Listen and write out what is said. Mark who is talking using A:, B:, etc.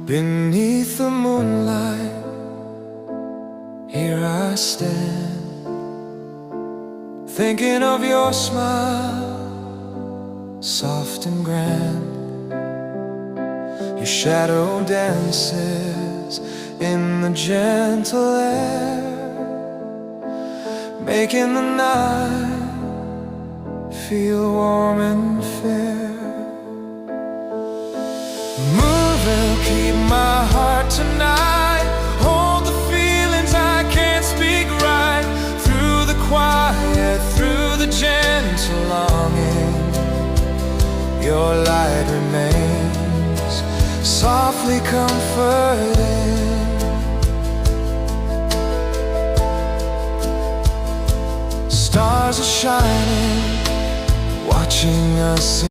A: Beneath the moonlight, here I stand, thinking of your smile, soft and grand. Your shadow dances in the gentle air, making the night feel warm and fair. Moon will keep my heart tonight, hold the feelings I can't speak right. Through the quiet, through the gentle longing, your light remains softly comforting. Stars are shining, watching us